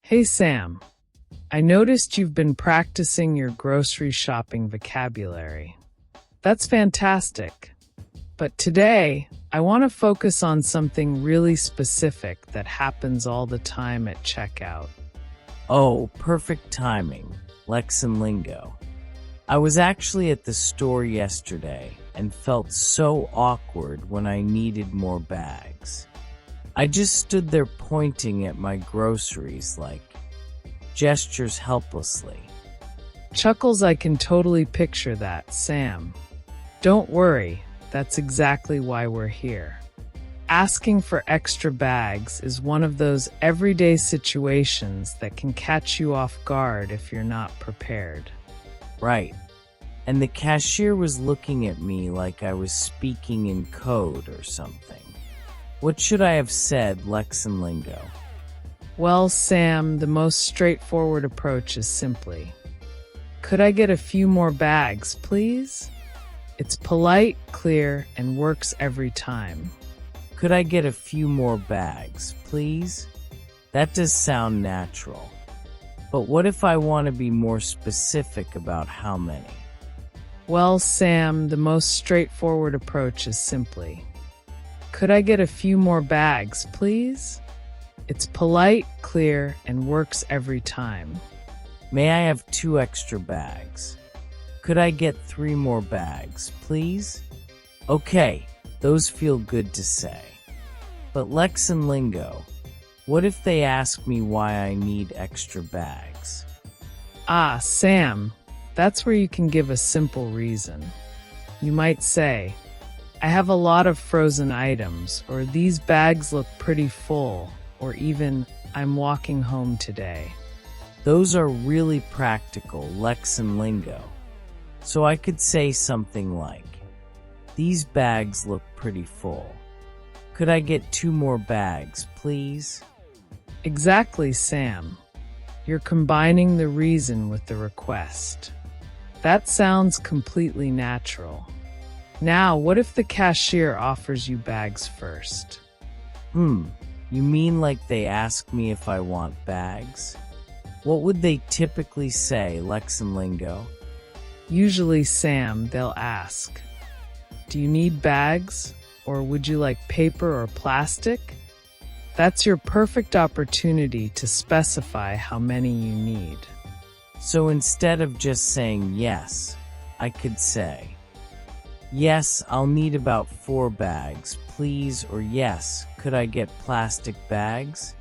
Hey Sam, I noticed you've been practicing your grocery shopping vocabulary. That's fantastic. But today, I want to focus on something really specific that happens all the time at checkout. Oh, perfect timing, Lexonlingo. I was actually at the store yesterday and felt so awkward when I needed more bags. I just stood there pointing at my groceries like gestures helplessly. Chuckles, I can totally picture that, Sam. Don't worry, that's exactly why we're here. Asking for extra bags is one of those everyday situations that can catch you off guard if you're not prepared. Right. And the cashier was looking at me like I was speaking in code or something. What should I have said, Lexonlingo? Well, Sam, the most straightforward approach is simply, "Could I get a few more bags, please?" It's polite, clear, and works every time. Could I get a few more bags, please? That does sound natural. But what if I want to be more specific about how many? Well, Sam, the most straightforward approach is simply, "Could I get a few more bags, please?" It's polite, clear, and works every time. May I have 2 extra bags? Could I get 3 more bags, please? Okay, those feel good to say. But Lexonlingo, what if they ask me why I need extra bags? Ah, Sam, that's where you can give a simple reason. You might say, "I have a lot of frozen items," or "These bags look pretty full," or even, "I'm walking home today." Those are really practical, Lexonlingo. So I could say something like, "These bags look pretty full. Could I get 2 more bags, please?" Exactly, Sam. You're combining the reason with the request. That sounds completely natural. Now, what if the cashier offers you bags first? You mean like they ask me if I want bags? What would they typically say, Lexonlingo? Usually, Sam, they'll ask, "Do you need bags? Or would you like paper or plastic?" That's your perfect opportunity to specify how many you need. So instead of just saying yes, I could say, "Yes, I'll need about 4 bags, please," or "Yes, could I get plastic bags?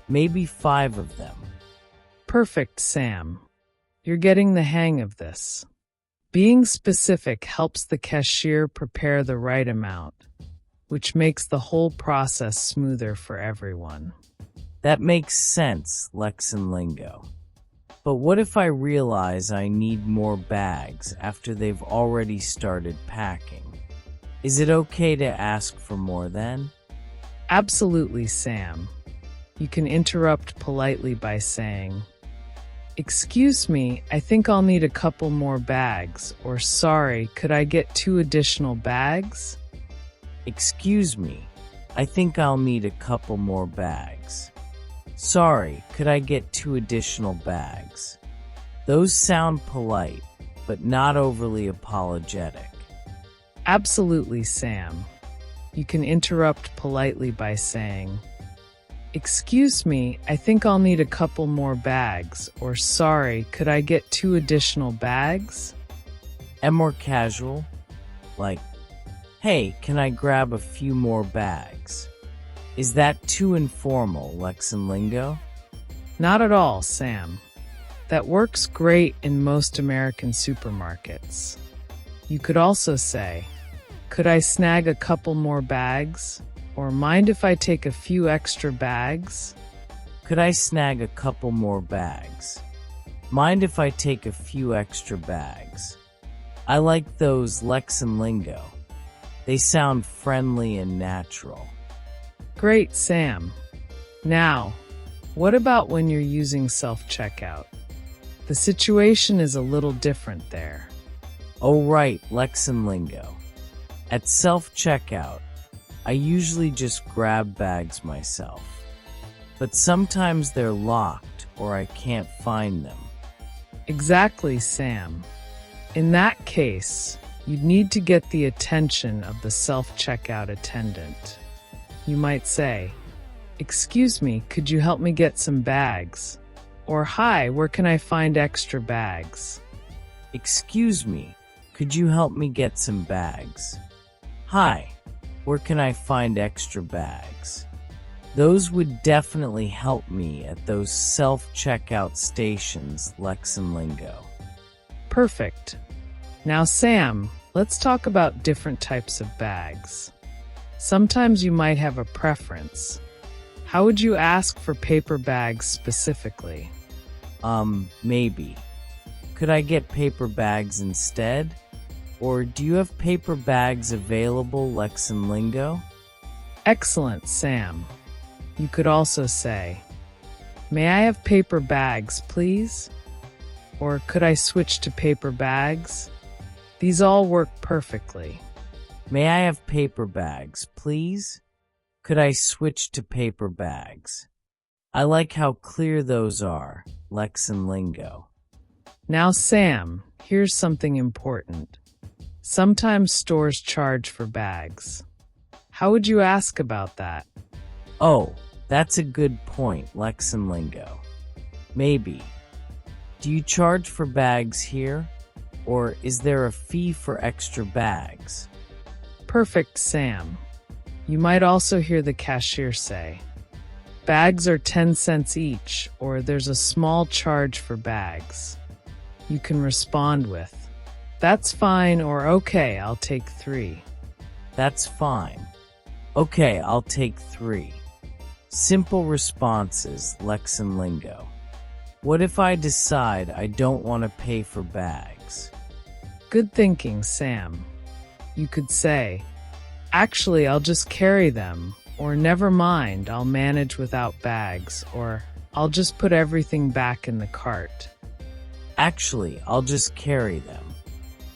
Maybe 5 of them." Perfect, Sam. You're getting the hang of this. Being specific helps the cashier prepare the right amount, which makes the whole process smoother for everyone. That makes sense, Lexonlingo. But what if I realize I need more bags after they've already started packing? Is it okay to ask for more then? Absolutely, Sam. You can interrupt politely by saying, "Excuse me, I think I'll need a couple more bags," or "Sorry, could I get 2 additional bags?" Excuse me, I think I'll need a couple more bags. Sorry, could I get 2 additional bags? Those sound polite, but not overly apologetic. Absolutely, Sam. You can interrupt politely by saying, "Excuse me, I think I'll need a couple more bags," or "Sorry, could I get 2 additional bags?" And more casual, like, "Hey, can I grab a few more bags?" Is that too informal, Lexonlingo? Not at all, Sam. That works great in most American supermarkets. You could also say, "Could I snag a couple more bags?" Or "Mind if I take a few extra bags?" Could I snag a couple more bags? Mind if I take a few extra bags? I like those, Lexonlingo. They sound friendly and natural. Great, Sam. Now, what about when you're using self-checkout? The situation is a little different there. Oh right, Lexonlingo. At self-checkout, I usually just grab bags myself. but sometimes they're locked or I can't find them. Exactly, Sam. In that case, you'd need to get the attention of the self-checkout attendant. You might say, "Excuse me, could you help me get some bags?" Or, "Hi, where can I find extra bags?" Excuse me, could you help me get some bags? Hi, where can I find extra bags? Those would definitely help me at those self-checkout stations, Lexonlingo. Perfect. Now, Sam, let's talk about different types of bags. Sometimes you might have a preference. How would you ask for paper bags specifically? Maybe. Could I get paper bags instead? Or do you have paper bags available, Lexonlingo? Excellent, Sam. You could also say, "May I have paper bags, please?" Or, "Could I switch to paper bags?" These all work perfectly. May I have paper bags, please? Could I switch to paper bags? I like how clear those are, Lexonlingo. Now, Sam, here's something important. Sometimes stores charge for bags. How would you ask about that? Oh, that's a good point, Lexonlingo. Maybe. Do you charge for bags here? Or is there a fee for extra bags? Perfect, Sam. You might also hear the cashier say, "Bags are 10 cents each," or "There's a small charge for bags." You can respond with, "That's fine," or "Okay, I'll take 3. That's fine. Okay, I'll take 3. Simple responses, Lexonlingo. What if I decide I don't want to pay for bags? Good thinking, Sam. You could say, "Actually, I'll just carry them," or "Never mind, I'll manage without bags," or "I'll just put everything back in the cart." Actually, I'll just carry them.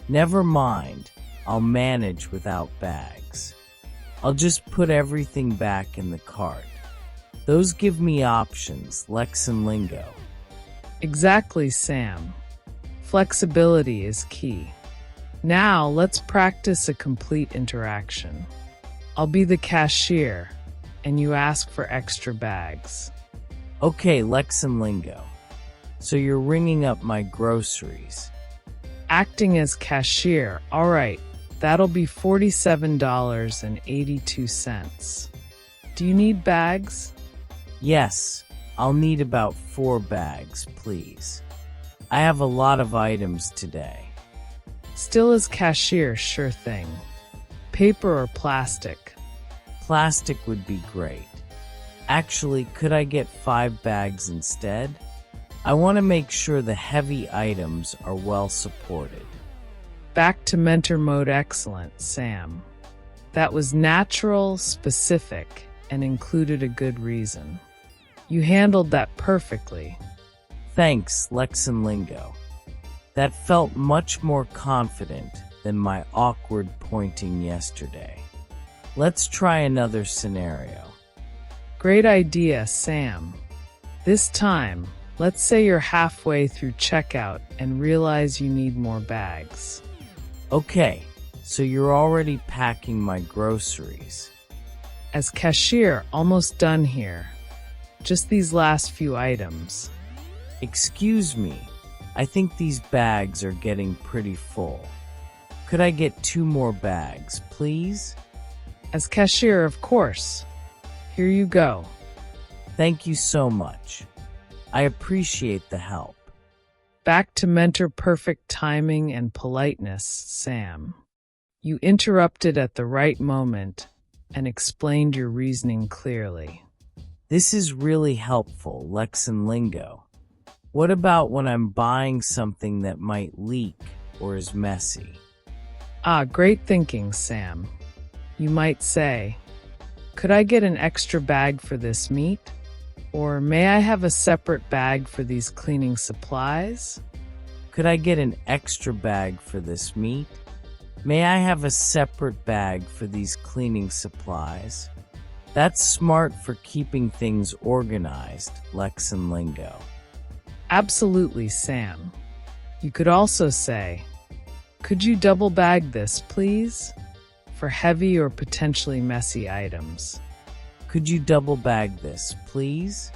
Never mind, I'll manage without bags. I'll just put everything back in the cart. Those give me options, Lexonlingo. Exactly, Sam. Flexibility is key. Now, let's practice a complete interaction. I'll be the cashier, and you ask for extra bags. Okay, Lexonlingo. So you're ringing up my groceries. Acting as cashier, all right, that'll be $47.82. Do you need bags? Yes, I'll need about 4 bags, please. I have a lot of items today. Still as cashier, sure thing. Paper or plastic? Plastic would be great. Actually, could I get 5 bags instead? I want to make sure the heavy items are well supported. Back to mentor mode, excellent, Sam. That was natural, specific, and included a good reason. You handled that perfectly. Thanks, Lexonlingo. That felt much more confident than my awkward pointing yesterday. Let's try another scenario. Great idea, Sam. This time, let's say you're halfway through checkout and realize you need more bags. Okay, so you're already packing my groceries. As cashier, almost done here. Just these last few items. Excuse me, I think these bags are getting pretty full. Could I get 2 more bags, please? As cashier, of course. Here you go. Thank you so much. I appreciate the help. Back to mentor perfect timing and politeness, Sam. You interrupted at the right moment and explained your reasoning clearly. This is really helpful, Lexonlingo. What about when I'm buying something that might leak or is messy? Great thinking, Sam. You might say, "Could I get an extra bag for this meat?" Or, "May I have a separate bag for these cleaning supplies?" Could I get an extra bag for this meat? May I have a separate bag for these cleaning supplies? That's smart for keeping things organized, Lexonlingo. Absolutely, Sam. You could also say, "Could you double bag this, please?" for heavy or potentially messy items. Could you double bag this, please?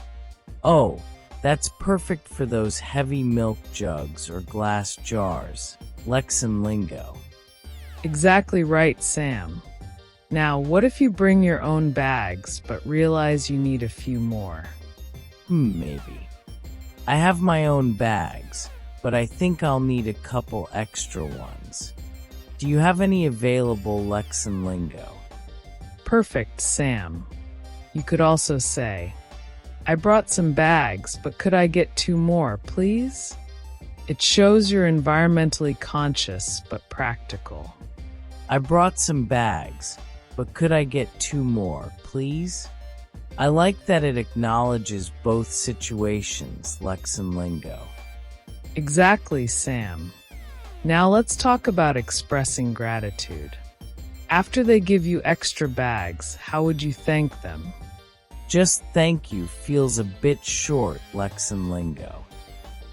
Oh, that's perfect for those heavy milk jugs or glass jars, Lexonlingo. Exactly right, Sam. Now, what if you bring your own bags but realize you need a few more? Maybe. I have my own bags, but I think I'll need a couple extra ones. Do you have any available, Lexonlingo? Perfect, Sam. You could also say, "I brought some bags, but could I get 2 more, please?" It shows you're environmentally conscious but practical. I brought some bags, but could I get 2 more, please? I like that it acknowledges both situations, Lexonlingo. Exactly, Sam. Now let's talk about expressing gratitude. After they give you extra bags, how would you thank them? Just thank you feels a bit short, Lexonlingo.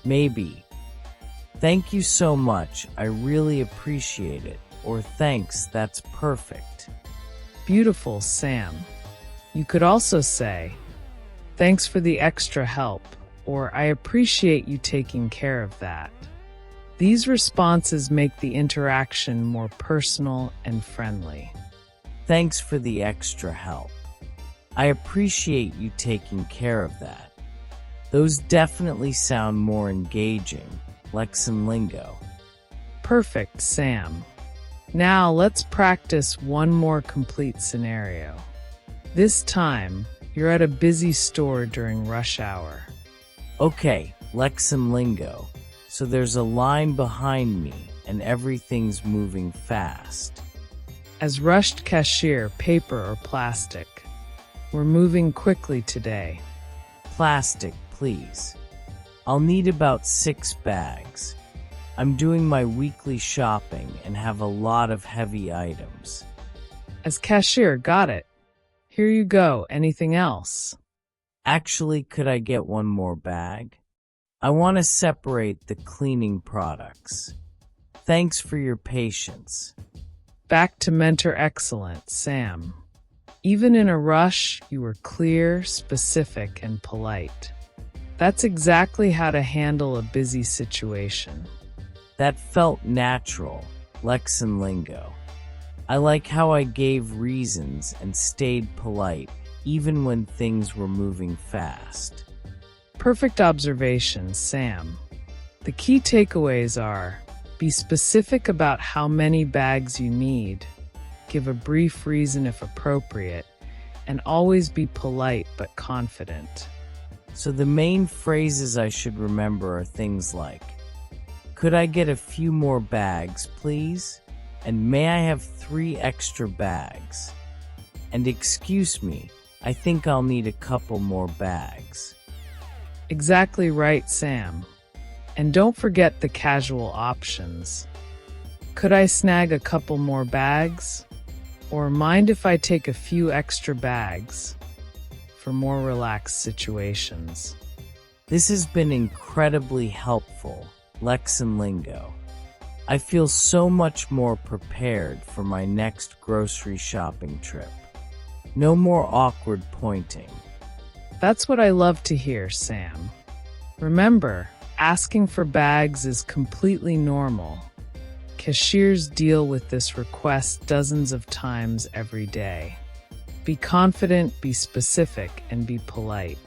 Maybe, "Thank you so much, I really appreciate it," or "Thanks, that's perfect." Beautiful, Sam. You could also say, "Thanks for the extra help," or "I appreciate you taking care of that." These responses make the interaction more personal and friendly. Thanks for the extra help. I appreciate you taking care of that. Those definitely sound more engaging, Lexonlingo. Perfect, Sam. Now let's practice one more complete scenario. This time, you're at a busy store during rush hour. Okay, Lexonlingo. So there's a line behind me and everything's moving fast. As rushed cashier, paper or plastic? We're moving quickly today. Plastic, please. I'll need about 6 bags. I'm doing my weekly shopping and have a lot of heavy items. As cashier, got it. Here you go. Anything else? Actually, could I get 1 more bag? I want to separate the cleaning products. Thanks for your patience. Back to mentor excellent, Sam. Even in a rush, you were clear, specific, and polite. That's exactly how to handle a busy situation. That felt natural, Lexonlingo. I like how I gave reasons and stayed polite, even when things were moving fast. Perfect observation, Sam. The key takeaways are: be specific about how many bags you need, give a brief reason if appropriate, and always be polite but confident. So the main phrases I should remember are things like, "Could I get a few more bags, please?" And "May I have 3 extra bags?" And "Excuse me, I think I'll need a couple more bags." Exactly right, Sam. And don't forget the casual options. "Could I snag a couple more bags?" Or "Mind if I take a few extra bags?" for more relaxed situations. This has been incredibly helpful, Lexonlingo. I feel so much more prepared for my next grocery shopping trip. No more awkward pointing. That's what I love to hear, Sam. Remember, asking for bags is completely normal. Cashiers deal with this request dozens of times every day. Be confident, be specific, and be polite.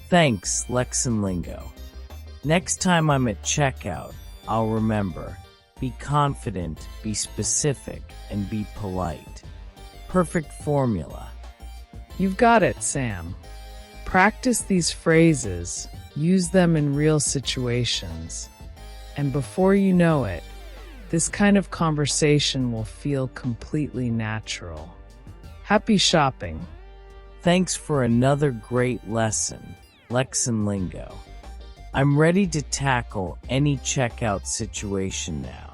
Thanks, Lexonlingo. Next time I'm at checkout, I'll remember, be confident, be specific, and be polite. Perfect formula. You've got it, Sam. Practice these phrases, use them in real situations, and before you know it, this kind of conversation will feel completely natural. Happy shopping. Thanks for another great lesson, Lexonlingo. I'm ready to tackle any checkout situation now.